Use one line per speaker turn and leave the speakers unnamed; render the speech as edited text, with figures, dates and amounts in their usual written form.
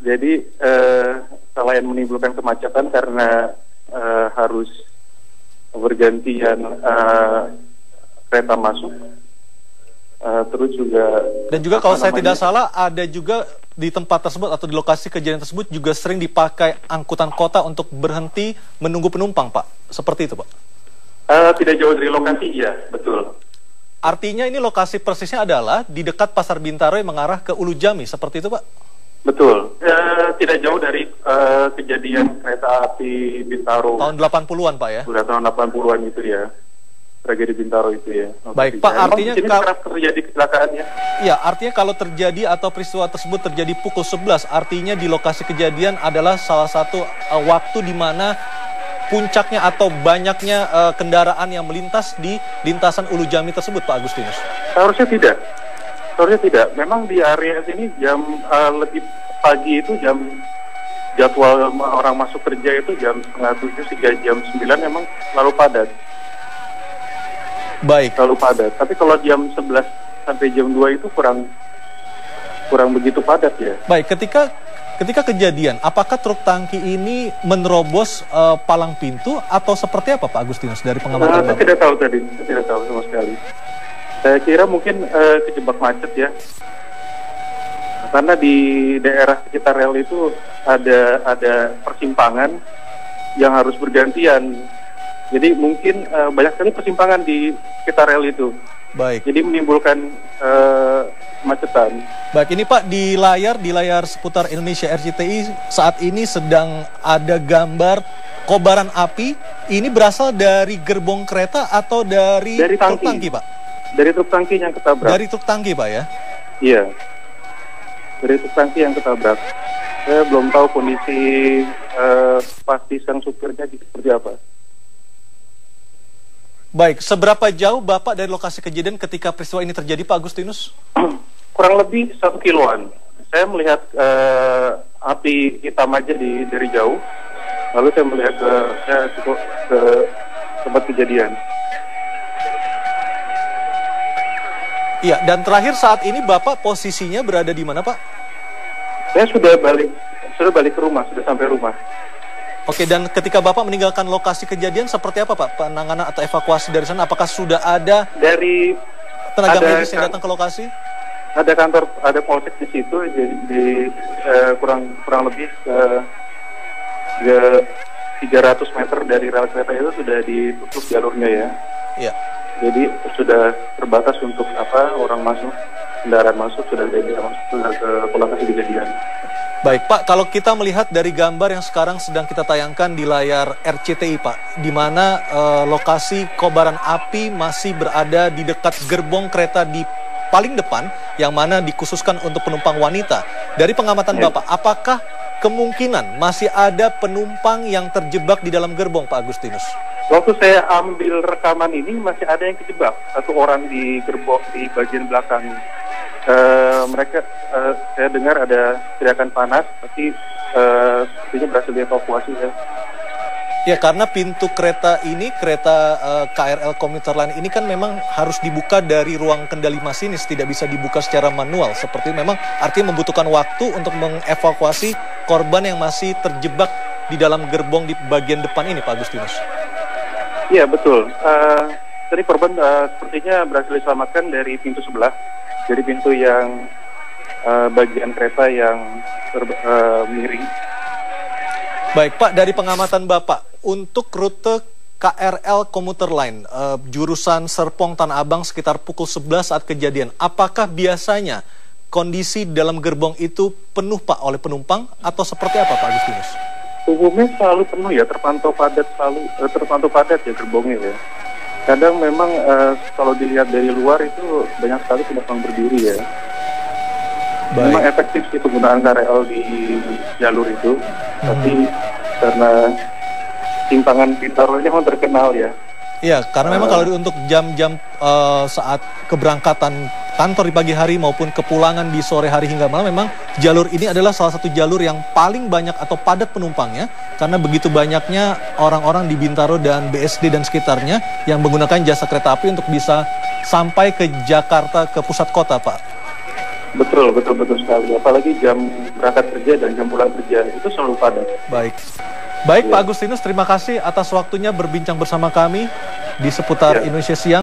Jadi selain menimbulkan kemacetan karena harus bergantian kereta masuk, terus juga...
Dan juga kalau saya tidak salah, ada juga di tempat tersebut atau di lokasi kejadian tersebut juga sering dipakai angkutan kota untuk berhenti menunggu penumpang, Pak. Seperti itu, Pak?
Tidak jauh dari lokasi, ya, betul.
Artinya ini lokasi persisnya adalah di dekat Pasar Bintaro yang mengarah ke Ulu Jami, seperti itu, Pak?
Betul. Tidak jauh dari kejadian kereta api Bintaro.
Tahun 80-an, Pak, ya?
Sudah tahun 80-an itu, ya. Tragedi Bintaro itu, ya.
Baik, Pak, artinya
kerap terjadi kecelakaannya.
Ya, artinya kalau terjadi atau peristiwa tersebut terjadi pukul 11, artinya di lokasi kejadian adalah salah satu waktu di mana puncaknya atau banyaknya kendaraan yang melintas di lintasan Ulu Jami tersebut, Pak Agustinus.
Seharusnya tidak. Seharusnya tidak. Memang di area sini jam lebih pagi itu jadwal orang masuk kerja itu jam setengah 7 hingga jam 9 memang selalu padat.
Baik.
Selalu padat. Tapi kalau jam 11 sampai jam 2 itu kurang begitu padat, ya.
Baik, ketika kejadian, apakah truk tangki ini menerobos palang pintu atau seperti apa, Pak Agustinus, dari pengamatan?
Saya tidak tahu tadi, saya tidak tahu sama sekali. Saya kira mungkin kejebak macet, ya. Karena di daerah sekitar rel itu ada persimpangan yang harus bergantian. Jadi mungkin banyak sekali persimpangan di sekitar rel itu.
Baik.
Jadi menimbulkan kemacetan.
Baik, ini Pak di layar seputar Indonesia RCTI saat ini sedang ada gambar kobaran api. Ini berasal dari gerbong kereta atau dari truk tangki, Pak?
Dari truk tangki yang ketabrak.
Dari truk tangki, Pak, ya?
Iya. Dari truk tangki yang ketabrak. Saya belum tahu kondisi pasti sang supirnya seperti apa.
Baik, seberapa jauh Bapak dari lokasi kejadian ketika peristiwa ini terjadi, Pak Agustinus?
Kurang lebih 1 kiloan. Saya melihat api hitam aja dari jauh. Lalu saya melihat ke tempat kejadian.
Iya, dan terakhir saat ini Bapak posisinya berada di mana, Pak?
Saya sudah balik ke rumah, sudah sampai rumah.
Oke, dan ketika Bapak meninggalkan lokasi kejadian seperti apa, Pak? Penanganan atau evakuasi dari sana? Apakah sudah ada
dari
tenaga medis yang datang ke lokasi?
Ada kantor, ada polsek di situ, di kurang lebih 300 meter dari rel kereta itu sudah ditutup jalurnya, ya. Iya. Jadi sudah terbatas untuk orang masuk, kendaraan masuk sudah ke lokasi kejadian.
Baik, Pak, kalau kita melihat dari gambar yang sekarang sedang kita tayangkan di layar RCTI, Pak, di mana lokasi kobaran api masih berada di dekat gerbong kereta di paling depan, yang mana dikhususkan untuk penumpang wanita. Dari pengamatan Bapak, apakah kemungkinan masih ada penumpang yang terjebak di dalam gerbong, Pak Agustinus?
Waktu saya ambil rekaman ini, masih ada yang terjebak. Satu orang di gerbong di bagian belakang. Mereka, saya dengar ada teriakan panas, tapi sepertinya berhasil dievakuasi, ya.
Ya, karena pintu kereta ini, kereta KRL Komuter Line ini kan memang harus dibuka dari ruang kendali masinis, tidak bisa dibuka secara manual. Seperti memang artinya membutuhkan waktu untuk mengevakuasi korban yang masih terjebak di dalam gerbong di bagian depan ini, Pak Agustinus.
Iya, betul. Tadi korban sepertinya berhasil diselamatkan dari pintu sebelah. Dari pintu yang bagian kereta yang miring.
Baik, Pak, dari pengamatan Bapak, untuk rute KRL Komuter Line, jurusan Serpong Tanah Abang sekitar pukul 11 saat kejadian, apakah biasanya kondisi dalam gerbong itu penuh, Pak, oleh penumpang, atau seperti apa, Pak Agustinus?
Umumnya selalu penuh, ya, terpantau padat ya gerbongnya, ya. Kadang memang kalau dilihat dari luar itu banyak sekali penumpang berdiri, ya. Baik. Memang efektif sih penggunaan KRL di jalur itu, tapi karena simpangan Bintaro ini memang terkenal, ya. Iya,
karena memang kalau untuk jam-jam saat keberangkatan kantor di pagi hari maupun kepulangan di sore hari hingga malam, memang jalur ini adalah salah satu jalur yang paling banyak atau padat penumpangnya, karena begitu banyaknya orang-orang di Bintaro dan BSD dan sekitarnya yang menggunakan jasa kereta api untuk bisa sampai ke Jakarta, ke pusat kota, Pak.
Betul sekali. Apalagi jam berangkat kerja dan jam pulang kerja itu selalu padat.
Baik. Baik, Pak Agustinus, terima kasih atas waktunya berbincang bersama kami di seputar Indonesia Siang.